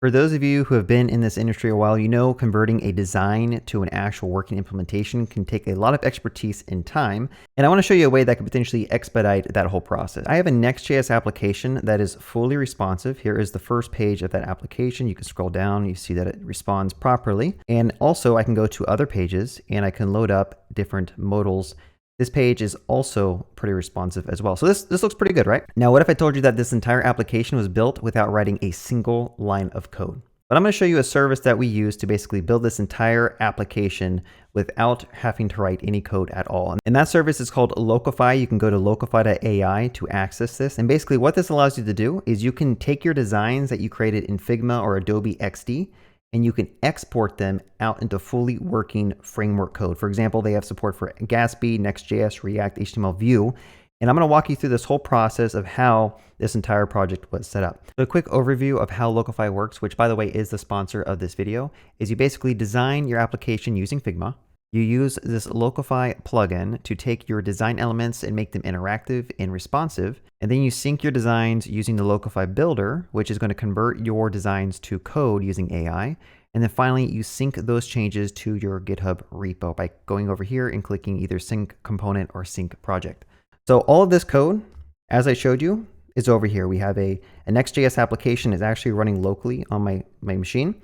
For those of you who have been in this industry a while, you know converting a design to an actual working implementation can take a lot of expertise and time. And I want to show you a way that could potentially expedite that whole process. I have a Next.js application that is fully responsive. Here is the first page of that application. You can scroll down, you see that it responds properly. And also I can go to other pages and I can load up different modals. This page is also pretty responsive as well. So this looks pretty good, right? Now, what if I told you that this entire application was built without writing a single line of code? But I'm going to show you a service that we use to basically build this entire application without having to write any code at all. And that service is called Locofy. You can go to locofy.ai to access this. And basically what this allows you to do is you can take your designs that you created in Figma or Adobe XD, and you can export them out into fully working framework code. For example, they have support for Gatsby, Nextjs, React, HTML, Vue. And I'm going to walk you through this whole process of how this entire project was set up. So a quick overview of how Locofy works, which by the way is the sponsor of this video, is you basically design your application using Figma. You use this Locofy plugin to take your design elements and make them interactive and responsive. And then you sync your designs using the Locofy builder, which is going to convert your designs to code using AI. And then finally, you sync those changes to your GitHub repo by going over here and clicking either sync component or sync project. So all of this code, as I showed you, is over here. We have a Next.js application is actually running locally on my machine.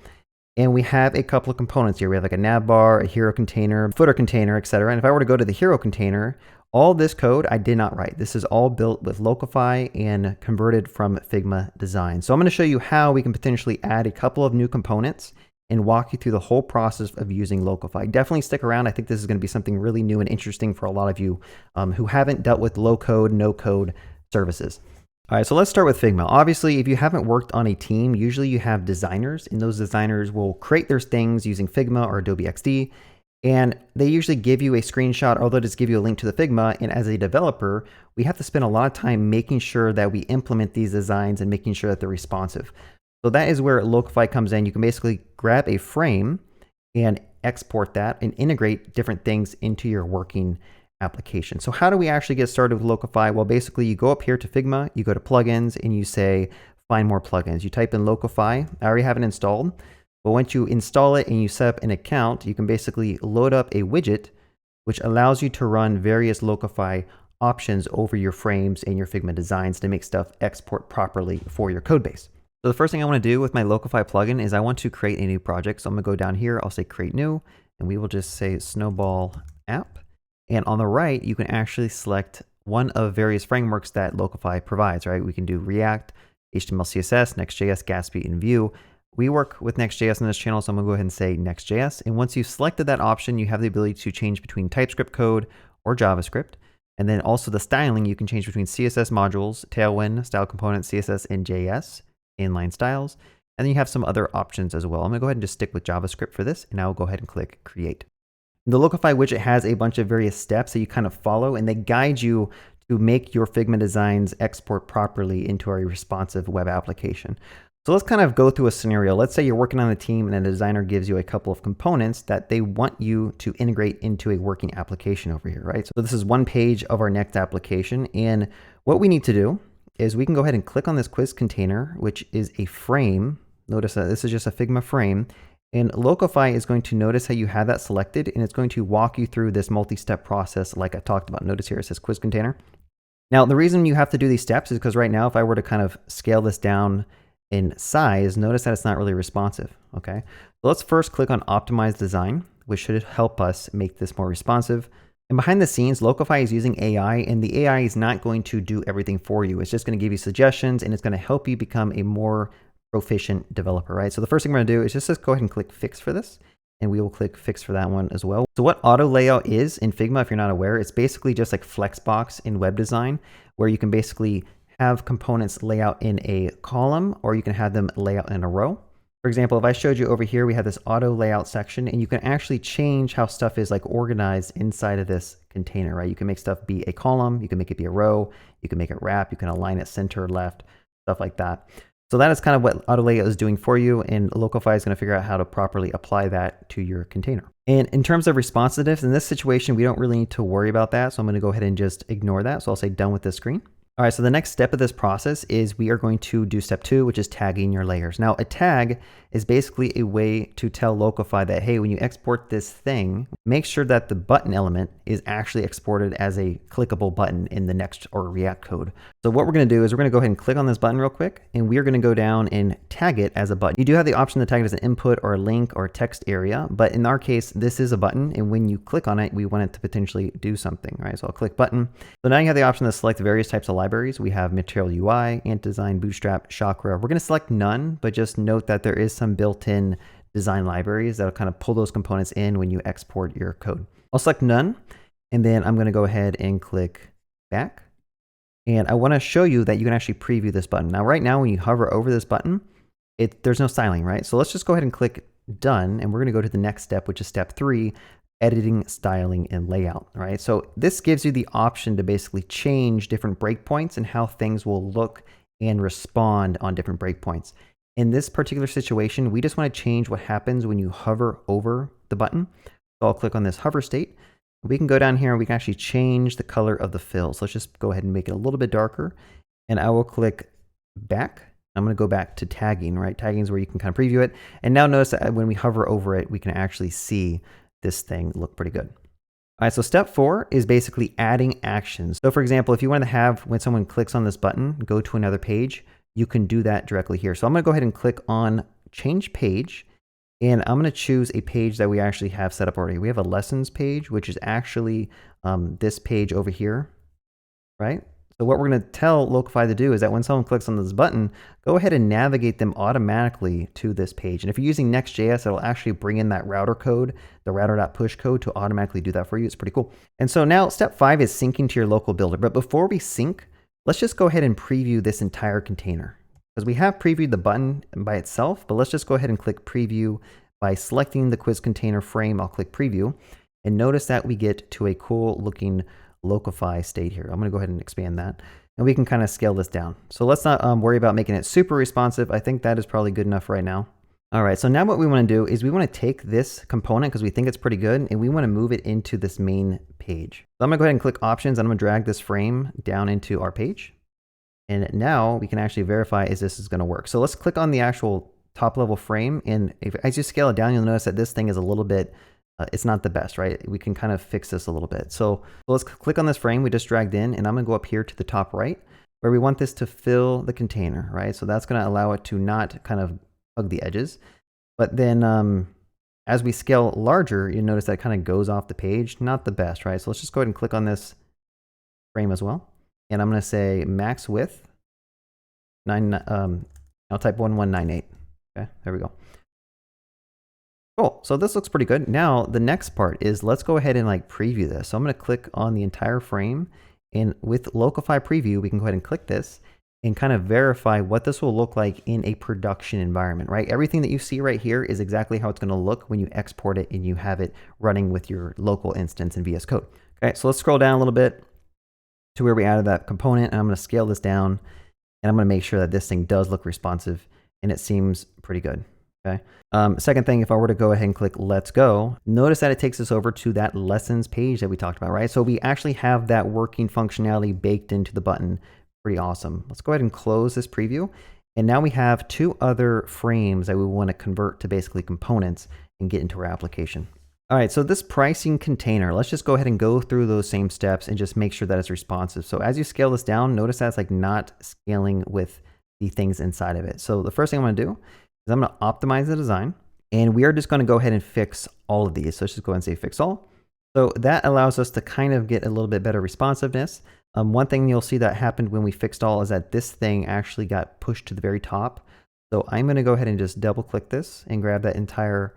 And we have a couple of components here. We have like a nav bar, a hero container, footer container, etc. And if I were to go to the hero container, all this code I did not write. This is all built with Locofy and converted from Figma design. So I'm going to show you how we can potentially add a couple of new components and walk you through the whole process of using Locofy. Definitely stick around. I think this is going to be something really new and interesting for a lot of you who haven't dealt with low code, no code services. All right, so let's start with Figma. Obviously, if you haven't worked on a team, usually you have designers, and those designers will create their things using Figma or Adobe XD, and they usually give you a screenshot or they'll just give you a link to the Figma, and as a developer, we have to spend a lot of time making sure that we implement these designs and making sure that they're responsive. So that is where Locofy comes in. You can basically grab a frame and export that and integrate different things into your working application. So how do we actually get started with Locofy? Well, basically you go up here to Figma, you go to plugins, and you say, find more plugins. You type in Locofy. I already have it installed. But once you install it and you set up an account, you can basically load up a widget, which allows you to run various Locofy options over your frames and your Figma designs to make stuff export properly for your code base. So the first thing I want to do with my Locofy plugin is I want to create a new project. So I'm going to go down here, I'll say create new, and we will just say snowball app. And on the right, you can actually select one of various frameworks that Locofy provides, right? We can do React, HTML-CSS, Nextjs, Gatsby, and Vue. We work with Nextjs on this channel, so I'm gonna go ahead and say Nextjs. And once you've selected that option, you have the ability to change between TypeScript code or JavaScript. And then also the styling, you can change between CSS modules, Tailwind, style components, CSS, and JS, inline styles. And then you have some other options as well. I'm gonna go ahead and just stick with JavaScript for this, and I'll go ahead and click Create. The Locofy widget has a bunch of various steps that you kind of follow, and they guide you to make your Figma designs export properly into a responsive web application. So let's kind of go through a scenario. Let's say you're working on a team and a designer gives you a couple of components that they want you to integrate into a working application over here, right? So this is one page of our Next application, and what we need to do is we can go ahead and click on this quiz container, which is a frame. Notice that this is just a Figma frame. And Locofy is going to notice how you have that selected, and it's going to walk you through this multi-step process like I talked about. Notice here it says quiz container. Now, the reason you have to do these steps is because right now, if I were to kind of scale this down in size, notice that it's not really responsive, okay? So let's first click on optimize design, which should help us make this more responsive. And behind the scenes, Locofy is using AI, and the AI is not going to do everything for you. It's just going to give you suggestions, and it's going to help you become a more proficient developer, right? So the first thing we're going to do is just go ahead and click fix for this, and we will click fix for that one as well. So what auto layout is in Figma, if you're not aware, it's basically just like Flexbox in web design, where you can basically have components lay out in a column, or you can have them lay out in a row. For example, if I showed you over here, we have this auto layout section, and you can actually change how stuff is like organized inside of this container, right? You can make stuff be a column, you can make it be a row, you can make it wrap, you can align it center, left, stuff like that. So that is kind of what auto layout is doing for you, and Locofy is going to figure out how to properly apply that to your container. And in terms of responsiveness, in this situation, we don't really need to worry about that. So I'm going to go ahead and just ignore that. So I'll say done with this screen. All right, so the next step of this process is we are going to do step 2, which is tagging your layers. Now, a tag is basically a way to tell Locofy that, hey, when you export this thing, make sure that the button element is actually exported as a clickable button in the Next or React code. So what we're going to do is we're going to go ahead and click on this button real quick, and we are going to go down and tag it as a button. You do have the option to tag it as an input or a link or a text area, but in our case, this is a button, and when you click on it, we want it to potentially do something, right? So I'll click button. So now you have the option to select various types of libraries. We have Material UI, Ant Design, Bootstrap, Chakra. We're going to select none, but just note that there is some built-in design libraries that'll kind of pull those components in when you export your code. I'll select none, and then I'm going to go ahead and click back. And I want to show you that you can actually preview this button. Now, right now, when you hover over this button, there's no styling, right? So let's just go ahead and click done, and we're going to go to the next step, which is step 3, editing, styling, and layout, right? So this gives you the option to basically change different breakpoints and how things will look and respond on different breakpoints. In this particular situation, we just want to change what happens when you hover over the button. So I'll click on this hover state. We can go down here and we can actually change the color of the fill. So let's just go ahead and make it a little bit darker. And I will click back. I'm going to go back to tagging, right? Tagging is where you can kind of preview it. And now notice that when we hover over it, we can actually see this thing look pretty good. All right, so step 4 is basically adding actions. So for example, if you want to have, when someone clicks on this button, go to another page, you can do that directly here. So I'm going to go ahead and click on change page. And I'm going to choose a page that we actually have set up already. We have a lessons page, which is actually this page over here, right? So what we're going to tell Locofy to do is that when someone clicks on this button, go ahead and navigate them automatically to this page. And if you're using Nextjs, it'll actually bring in that router code, the router.push code, to automatically do that for you. It's pretty cool. And so now step 5 is syncing to your local builder. But before we sync, let's just go ahead and preview this entire container. Because we have previewed the button by itself, but let's just go ahead and click preview by selecting the quiz container frame. I'll click preview, and notice that we get to a cool looking Locofy state here. I'm going to go ahead and expand that, and we can kind of scale this down. So let's not worry about making it super responsive. I think that is probably good enough right now. All right, so now what we want to do is we want to take this component because we think it's pretty good, and we want to move it into this main page. So I'm going to go ahead and click options, and I'm going to drag this frame down into our page. And now we can actually verify is this is going to work. So let's click on the actual top level frame. And as you scale it down, you'll notice that this thing is a little bit, it's not the best, right? We can kind of fix this a little bit. So let's click on this frame we just dragged in, and I'm going to go up here to the top right where we want this to fill the container, right? So that's going to allow it to not kind of hug the edges. But then as we scale larger, you notice that it kind of goes off the page. Not the best, right? So let's just go ahead and click on this frame as well. And I'm going to say max width, I'll type 1198. Okay, there we go. Cool, so this looks pretty good. Now, the next part is let's go ahead and like preview this. So I'm going to click on the entire frame, and with Locofy preview, we can go ahead and click this and kind of verify what this will look like in a production environment, right? Everything that you see right here is exactly how it's going to look when you export it and you have it running with your local instance in VS Code. Okay, so let's scroll down a little bit to where we added that component, and I'm going to scale this down, and I'm going to make sure that this thing does look responsive, and it seems pretty good. Okay. Second thing, if I were to go ahead and click let's go, notice that it takes us over to that lessons page that we talked about, right? So we actually have that working functionality baked into the button. Pretty awesome. Let's go ahead and close this preview. And now we have 2 other frames that we want to convert to basically components and get into our application. All right, so this pricing container, let's just go ahead and go through those same steps and just make sure that it's responsive. So as you scale this down, notice that it's like not scaling with the things inside of it. So the first thing I'm going to do is I'm going to optimize the design, and we are just going to go ahead and fix all of these. So let's just go ahead and say fix all. So that allows us to kind of get a little bit better responsiveness. One thing you'll see that happened when we fixed all is that this thing actually got pushed to the very top. So I'm going to go ahead and just double click this and grab that entire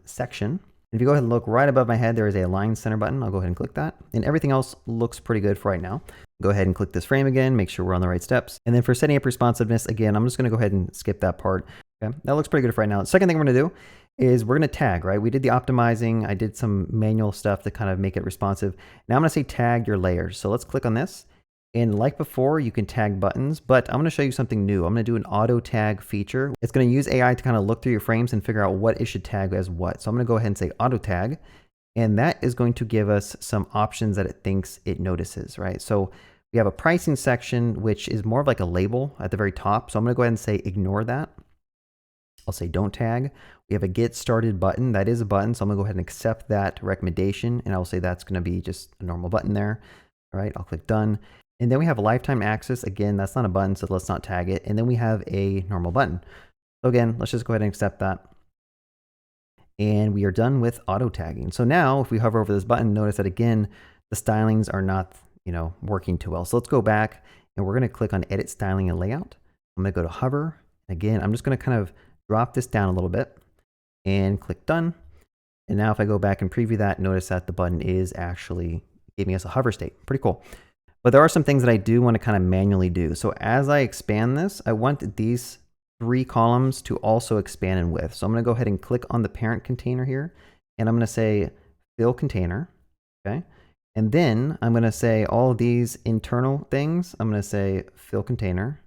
section. If you go ahead and look right above my head, there is a align center button. I'll go ahead and click that. And everything else looks pretty good for right now. Go ahead and click this frame again, make sure we're on the right steps. And then for setting up responsiveness, again, I'm just going to go ahead and skip that part. Okay, that looks pretty good for right now. The second thing we're going to do is we're going to tag, right? We did the optimizing. I did some manual stuff to kind of make it responsive. Now I'm going to say tag your layers. So let's click on this. And like before, you can tag buttons, but I'm going to show you something new. I'm going to do an auto tag feature. It's going to use AI to kind of look through your frames and figure out what it should tag as what. So I'm going to go ahead and say auto tag, and that is going to give us some options that it thinks it notices, right? So We have a pricing section, which is more of like a label at the very top. So I'm going to go ahead and say ignore that. I'll say don't tag. We have a get started button. That is a button. So I'm going to go ahead and accept that recommendation. And I'll say that's going to be just a normal button there. All right, I'll click done. And then we have a lifetime access. Again, that's not a button, so let's not tag it. And then we have a normal button. So again, let's just go ahead and accept that. And we are done with auto tagging. So now if we hover over this button, notice that again, the stylings are not, working too well. So let's go back and we're going to click on edit styling and layout. I'm going to go to hover. Again, I'm just going to kind of drop this down a little bit and click done. And now if I go back and preview that, notice that the button is actually giving us a hover state. Pretty cool. But there are some things that I do want to kind of manually do. So as I expand this, I want these 3 columns to also expand in width. So I'm going to go ahead and click on the parent container here, and I'm going to say fill container. Okay. And then I'm going to say all of these internal things. I'm going to say fill container,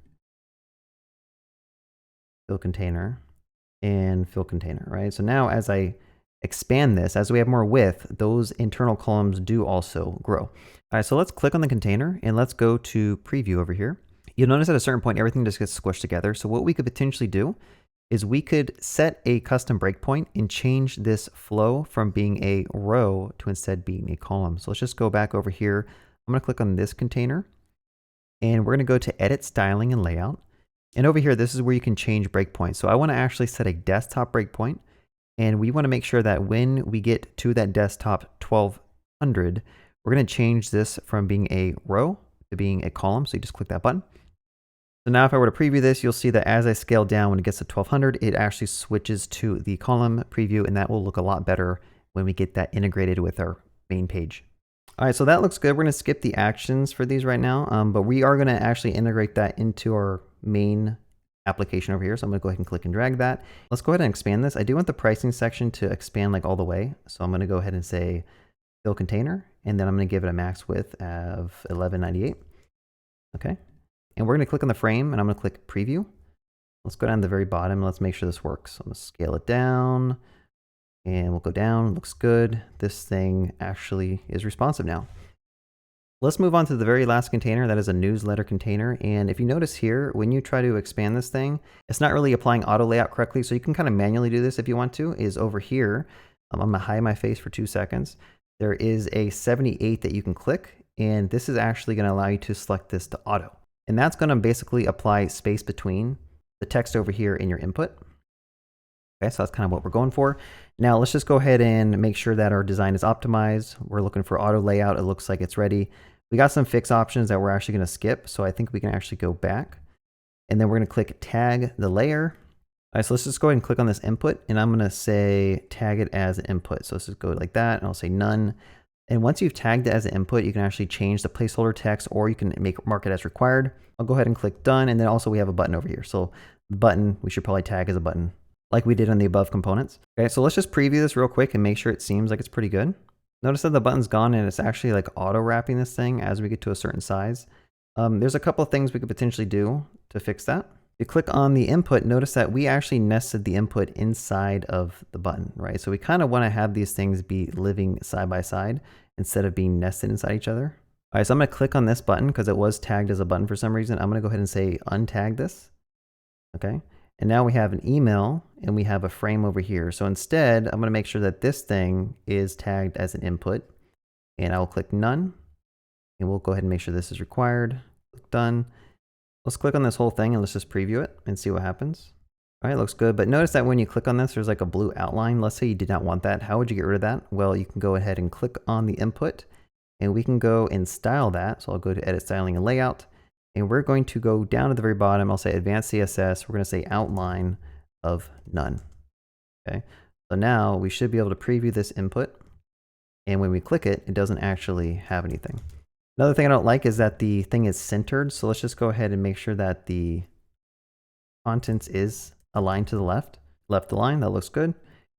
and fill container, right? So now as I expand this, as we have more width, those internal columns do also grow. All right, so let's click on the container and let's go to preview over here. You'll notice at a certain point, everything just gets squished together. So what we could potentially do is we could set a custom breakpoint and change this flow from being a row to instead being a column. So let's just go back over here. I'm going to click on this container and we're going to go to edit styling and layout. And over here, this is where you can change breakpoints. So I want to actually set a desktop breakpoint, and we want to make sure that when we get to that desktop 1200, we're going to change this from being a row to being a column. So you just click that button. So now if I were to preview this, you'll see that as I scale down, when it gets to 1200, it actually switches to the column preview, and that will look a lot better when we get that integrated with our main page. All right, so that looks good. We're going to skip the actions for these right now, but we are going to actually integrate that into our main application over here. So I'm going to go ahead and click and drag that. Let's go ahead and expand this. I do want the pricing section to expand like all the way. So I'm going to go ahead and say fill container, and then I'm going to give it a max width of 1198. Okay. And we're going to click on the frame, and I'm going to click preview. Let's go down to the very bottom and let's make sure this works. So I'm going to scale it down, and we'll go down. Looks good. This thing actually is responsive now. Let's move on to the very last container. That is a newsletter container. And if you notice here, when you try to expand this thing, it's not really applying auto layout correctly. So you can kind of manually do this if you want to, is over here. I'm going to hide my face for 2 seconds. There is a 78 that you can click, and this is actually going to allow you to select this to auto. And that's going to basically apply space between the text over here in your input. Okay, so that's kind of what we're going for. Now let's just go ahead and make sure that our design is optimized. We're looking for auto layout. It looks like it's ready. We got some fix options that we're actually going to skip. So I think we can actually go back, and then we're going to click tag the layer. All right, so let's just go ahead and click on this input, and I'm going to say tag it as an input. So let's just go like that, and I'll say none. And once you've tagged it as an input, you can actually change the placeholder text, or you can mark it as required. I'll go ahead and click done. And then also we have a button over here. So the button, we should probably tag as a button like we did on the above components. Okay, so let's just preview this real quick and make sure it seems like it's pretty good. Notice that the button's gone and it's actually like auto wrapping this thing as we get to a certain size. There's a couple of things we could potentially do to fix that. If you click on the input, notice that we actually nested the input inside of the button, right? So we kind of want to have these things be living side by side instead of being nested inside each other. All right, so I'm going to click on this button because it was tagged as a button for some reason. I'm going to go ahead and say untag this. Okay. And now we have an email and we have a frame over here. So instead, I'm going to make sure that this thing is tagged as an input, and I will click none, and we'll go ahead and make sure this is required. Click done. Let's click on this whole thing and let's just preview it and see what happens. All right, looks good. But notice that when you click on this, there's like a blue outline. Let's say you did not want that. How would you get rid of that? Well, you can go ahead and click on the input, and we can go and style that. So I'll go to edit styling and layout, and we're going to go down to the very bottom. I'll say advanced CSS. We're going to say outline of none. Okay. So now we should be able to preview this input. And when we click it, it doesn't actually have anything. Another thing I don't like is that the thing is centered. So let's just go ahead and make sure that the contents is aligned to the left. Left align, that looks good.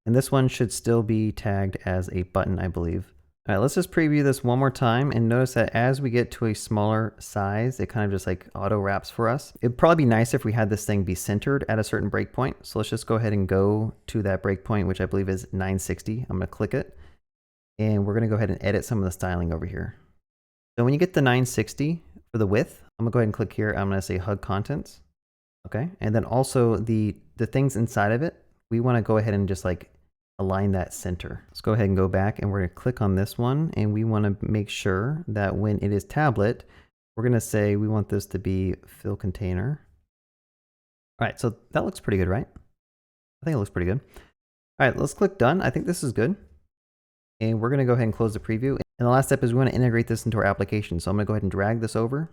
And this one should still be tagged as a button, I believe. All right, let's just preview this one more time, and notice that as we get to a smaller size, it kind of just like auto wraps for us. It'd probably be nice if we had this thing be centered at a certain breakpoint. So let's just go ahead and go to that breakpoint, which I believe is 960. I'm gonna click it, and we're gonna go ahead and edit some of the styling over here. So when you get to 960 For the width, I'm gonna go ahead and click here. I'm gonna say HUD contents. Okay. And then also the things inside of it, we want to go ahead and just like align that center. Let's go ahead and go back and we're going to click on this one. And we want to make sure that when it is tablet, we're going to say we want this to be fill container. All right. So that looks pretty good, right? I think it looks pretty good. All right, let's click done. I think this is good. And we're going to go ahead and close the preview. And the last step is we want to integrate this into our application. So I'm going to go ahead and drag this over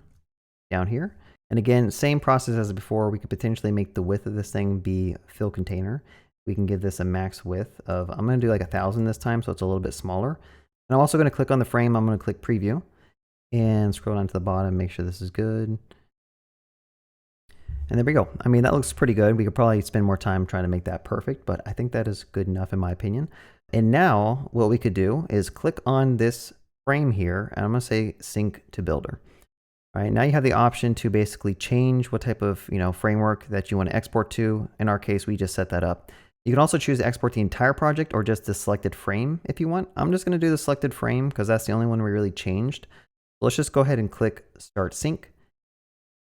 down here. And again, same process as before. We could potentially make the width of this thing be fill container. We can give this a max width of, I'm going to do like 1,000 this time, so it's a little bit smaller. And I'm also going to click on the frame. I'm going to click preview and scroll down to the bottom, make sure this is good. And there we go. I mean, that looks pretty good. We could probably spend more time trying to make that perfect, but I think that is good enough in my opinion. And now what we could do is click on this frame here, and I'm going to say sync to builder. All right, now you have the option to basically change what type of framework that you want to export to. In our case, we just set that up. You can also choose to export the entire project or just the selected frame if you want. I'm just going to do the selected frame because that's the only one we really changed. Let's just go ahead and click Start Sync.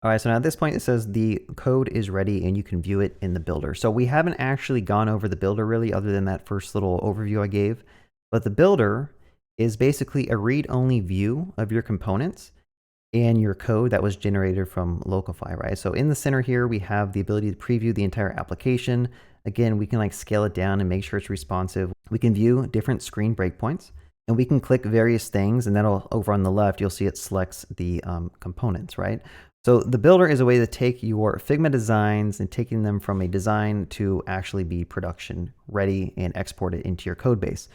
All right, so now at this point it says the code is ready and you can view it in the builder. So we haven't actually gone over the builder really other than that first little overview I gave. But the builder is basically a read-only view of your components and your code that was generated from Locofy, right? So in the center here, we have the ability to preview the entire application. Again, we can like scale it down and make sure it's responsive. We can view different screen breakpoints and we can click various things, and that'll over on the left, you'll see it selects the components, right? So the builder is a way to take your Figma designs and taking them from a design to actually be production ready and export it into your code base.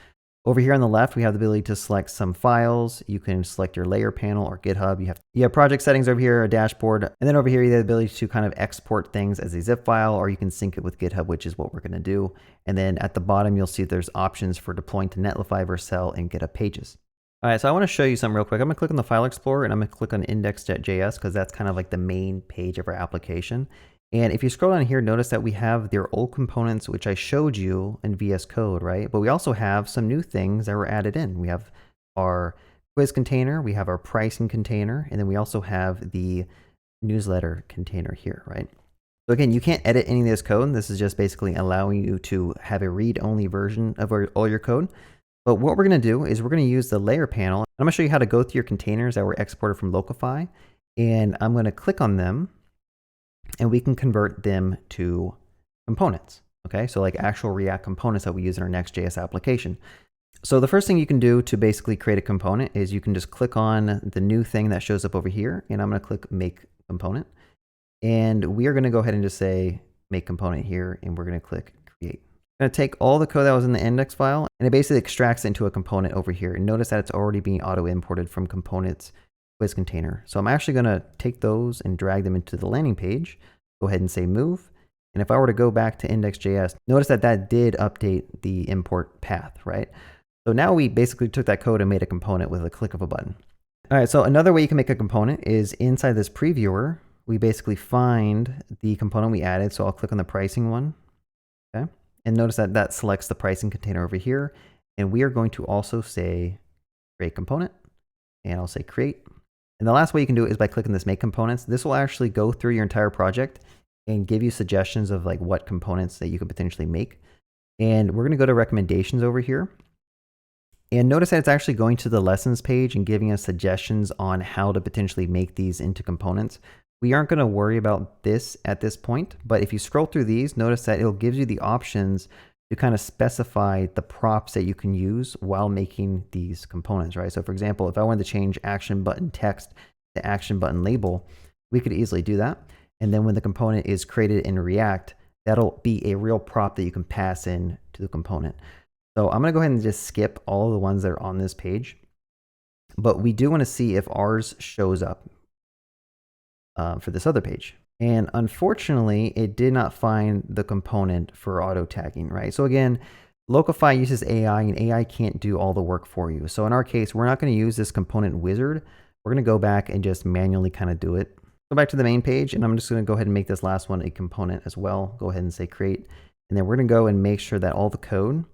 Over here on the left, we have the ability to select some files. You can select your layer panel or GitHub. You have project settings over here, a dashboard. And then over here, you have the ability to kind of export things as a zip file, or you can sync it with GitHub, which is what we're going to do. And then at the bottom, you'll see there's options for deploying to Netlify, Vercel, and GitHub Pages. All right, so I want to show you something real quick. I'm going to click on the File Explorer and I'm going to click on index.js because that's kind of like the main page of our application. And if you scroll down here, notice that we have their old components, which I showed you in VS Code, right? But we also have some new things that were added in. We have our quiz container, we have our pricing container, and then we also have the newsletter container here, right? So again, you can't edit any of this code. This is just basically allowing you to have a read-only version of all your code. But what we're going to do is we're going to use the layer panel. I'm going to show you how to go through your containers that were exported from Locofy. And I'm going to click on them and we can convert them to components. Okay, so like actual React components that we use in our Nextjs application. So the first thing you can do to basically create a component is you can just click on the new thing that shows up over here. And I'm going to click Make Component. And we are going to go ahead and just say Make Component here. And we're going to click Create. I'm going to take all the code that was in the index file and it basically extracts it into a component over here. And notice that it's already being auto imported from components quiz container. So I'm actually going to take those and drag them into the landing page. Go ahead and say move. And if I were to go back to index.js, notice that that did update the import path, right? So now we basically took that code and made a component with a click of a button. All right, so another way you can make a component is inside this previewer, we basically find the component we added. So I'll click on the pricing one. Okay. And notice that that selects the pricing container over here. And we are going to also say create component. And I'll say create. And the last way you can do it is by clicking this make components. This will actually go through your entire project and give you suggestions of like what components that you could potentially make. And we're going to go to recommendations over here. And notice that it's actually going to the lessons page and giving us suggestions on how to potentially make these into components. We aren't going to worry about this at this point, but if you scroll through these, notice that it'll give you the options to kind of specify the props that you can use while making these components, right? So for example, if I wanted to change action button text to action button label, we could easily do that. And then when the component is created in React, that'll be a real prop that you can pass in to the component. So I'm going to go ahead and just skip all of the ones that are on this page, but we do want to see if ours shows up for this other page. And unfortunately, it did not find the component for auto tagging, right? So again, Locofy uses AI and AI can't do all the work for you. So in our case, we're not going to use this component wizard. We're going to go back and just manually kind of do it. Go back to the main page and I'm just going to go ahead and make this last one a component as well. Go ahead and say create. And then we're going to go and make sure that all the code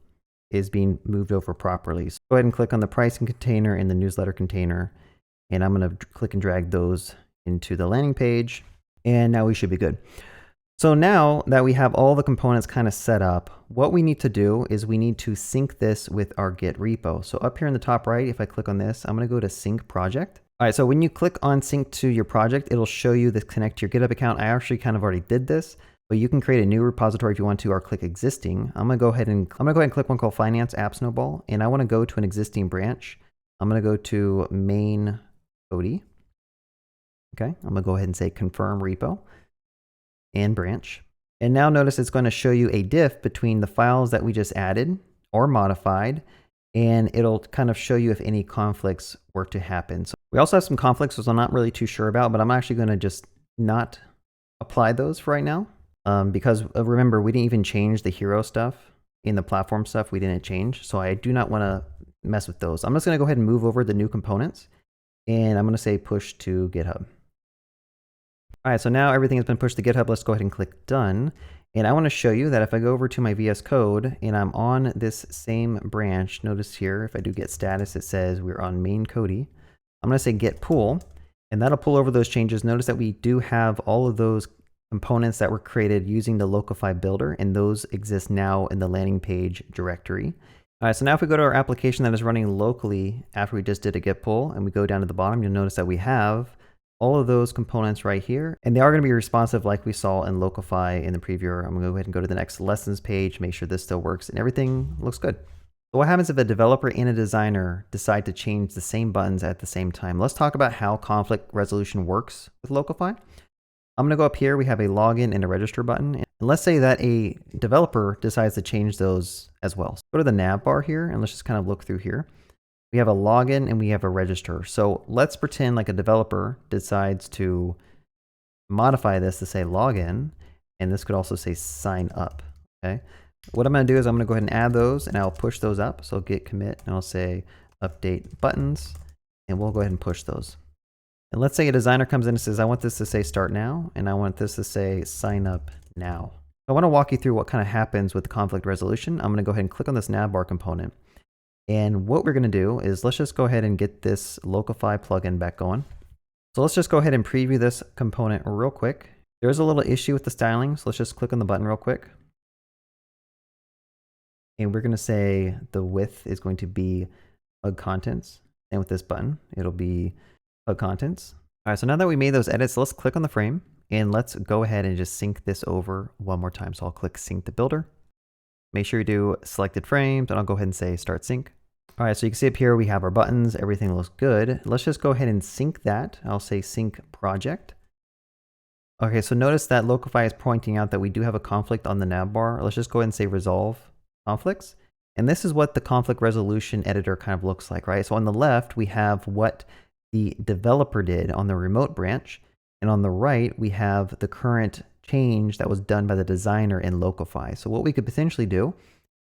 is being moved over properly. So go ahead and click on the pricing container and the newsletter container. And I'm going to click and drag those into the landing page, and now we should be good. So now that we have all the components kind of set up, what we need to do is we need to sync this with our Git repo. So up here in the top right, if I click on this, I'm going to go to sync project. All right, so when you click on sync to your project, it'll show you this connect to your GitHub account. I actually kind of already did this, but you can create a new repository if you want to, or click existing. I'm going to go ahead and click one called Finance App Snowball, and I want to go to an existing branch. I'm going to go to main Cody. Okay, I'm going to go ahead and say confirm repo and branch. And now notice it's going to show you a diff between the files that we just added or modified, and it'll kind of show you if any conflicts were to happen. So we also have some conflicts, which I'm not really too sure about, but I'm actually going to just not apply those for right now. Because remember, we didn't even change the hero stuff in the platform stuff. We didn't change. So I do not want to mess with those. I'm just going to go ahead and move over the new components, and I'm going to say push to GitHub. All right, so now everything has been pushed to GitHub. Let's go ahead and click done. And I want to show you that if I go over to my VS Code and I'm on this same branch, notice here, if I do get status, it says we're on main Cody. I'm going to say get pull, and that'll pull over those changes. Notice that we do have all of those components that were created using the Locofy builder, and those exist now in the landing page directory. All right, so now if we go to our application that is running locally after we just did a get pull, and we go down to the bottom, you'll notice that we have all of those components right here, and they are going to be responsive like we saw in Locofy in the preview. I'm going to go ahead and go to the next lessons page, make sure this still works, and everything looks good. So what happens if a developer and a designer decide to change the same buttons at the same time? Let's talk about how conflict resolution works with Locofy. I'm going to go up here. We have a login and a register button. And let's say that a developer decides to change those as well. So go to the nav bar here, and let's just kind of look through here. We have a login and we have a register. So let's pretend like a developer decides to modify this to say login, and this could also say sign up. Okay. What I'm going to do is I'm going to go ahead and add those, and I'll push those up. So git commit, and I'll say update buttons, and we'll go ahead and push those. And let's say a designer comes in and says, I want this to say start now, and I want this to say sign up now. I want to walk you through what kind of happens with the conflict resolution. I'm going to go ahead and click on this navbar component. And what we're going to do is let's just go ahead and get this Locofy plugin back going. So let's just go ahead and preview this component real quick. There's a little issue with the styling, so let's just click on the button real quick. And we're going to say the width is going to be hug contents. And with this button, it'll be hug contents. All right, so now that we made those edits, let's click on the frame and let's go ahead and just sync this over one more time. So I'll click sync to builder. Make sure you do selected frames, and I'll go ahead and say start sync. All right, so you can see up here we have our buttons. Everything looks good. Let's just go ahead and sync that. I'll say sync project. Okay, so notice that Locofy is pointing out that we do have a conflict on the navbar. Let's just go ahead and say resolve conflicts. And this is what the conflict resolution editor kind of looks like, right? So on the left, we have what the developer did on the remote branch. And on the right, we have the current change that was done by the designer in Locofy. So what we could potentially do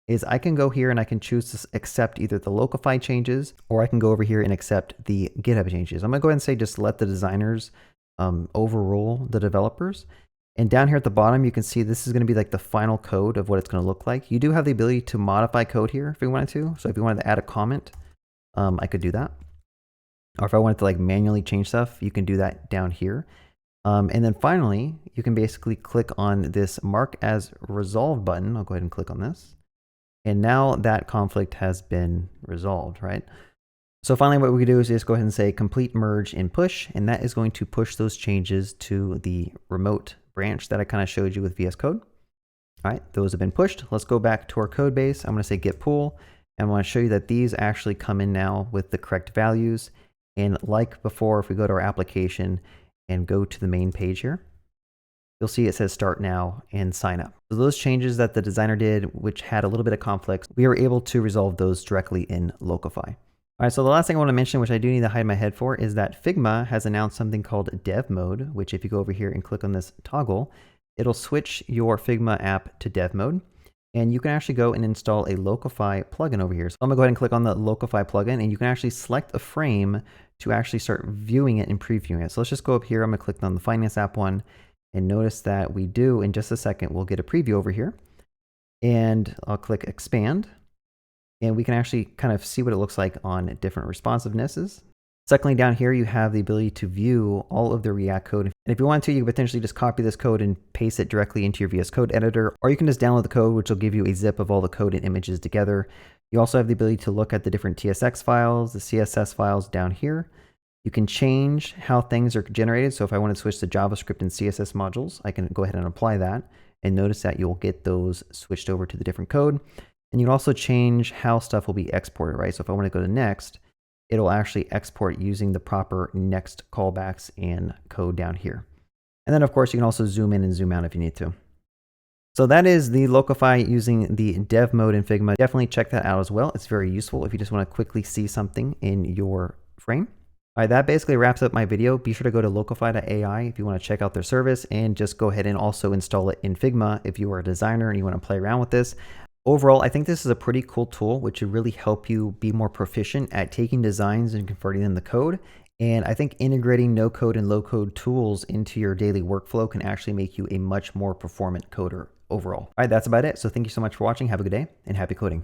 is I can go here and I can choose to accept either the Locofy changes, or I can go over here and accept the GitHub changes. I'm going to go ahead and say just let the designers overrule the developers. And down here at the bottom, you can see this is going to be like the final code of what it's going to look like. You do have the ability to modify code here if you wanted to. So if you wanted to add a comment, I could do that. Or if I wanted to like manually change stuff, you can do that down here. And then finally, you can basically click on this mark as resolved button. I'll go ahead and click on this. And now that conflict has been resolved, right? So finally, what we can do is just go ahead and say complete merge and push, and that is going to push those changes to the remote branch that I kind of showed you with VS Code. All right, those have been pushed. Let's go back to our code base. I'm going to say git pull, and I want to show you that these actually come in now with the correct values. And like before, if we go to our application and go to the main page here, you'll see it says start now and sign up. So those changes that the designer did, which had a little bit of conflicts, we were able to resolve those directly in Locofy. All right, so the last thing I want to mention, which I do need to hide my head for, is that Figma has announced something called dev mode, which if you go over here and click on this toggle, it'll switch your Figma app to dev mode. And you can actually go and install a Locofy plugin over here. So I'm gonna go ahead and click on the Locofy plugin, and you can actually select a frame to actually start viewing it and previewing it. So let's just go up here. I'm gonna click on the finance app one, and notice that we do, in just a second, we'll get a preview over here. And I'll click expand. And we can actually kind of see what it looks like on different responsivenesses. Secondly, down here, you have the ability to view all of the React code. And if you want to, you can potentially just copy this code and paste it directly into your VS Code editor, or you can just download the code, which will give you a zip of all the code and images together. You also have the ability to look at the different TSX files, the CSS files down here. You can change how things are generated. So if I want to switch to JavaScript and CSS modules, I can go ahead and apply that. And notice that you'll get those switched over to the different code. And you can also change how stuff will be exported, right? So if I want to go to next, it'll actually export using the proper next callbacks and code down here. And then of course you can also zoom in and zoom out if you need to. So that is the Locofy using the dev mode in Figma. Definitely check that out as well. It's very useful if you just want to quickly see something in your frame. All right, that basically wraps up my video. Be sure to go to locofy.ai if you want to check out their service, and just go ahead and also install it in Figma if you are a designer and you want to play around with this. Overall, I think this is a pretty cool tool which should really help you be more proficient at taking designs and converting them to code. And I think integrating no-code and low-code tools into your daily workflow can actually make you a much more performant coder overall. All right, that's about it. So thank you so much for watching. Have a good day and happy coding.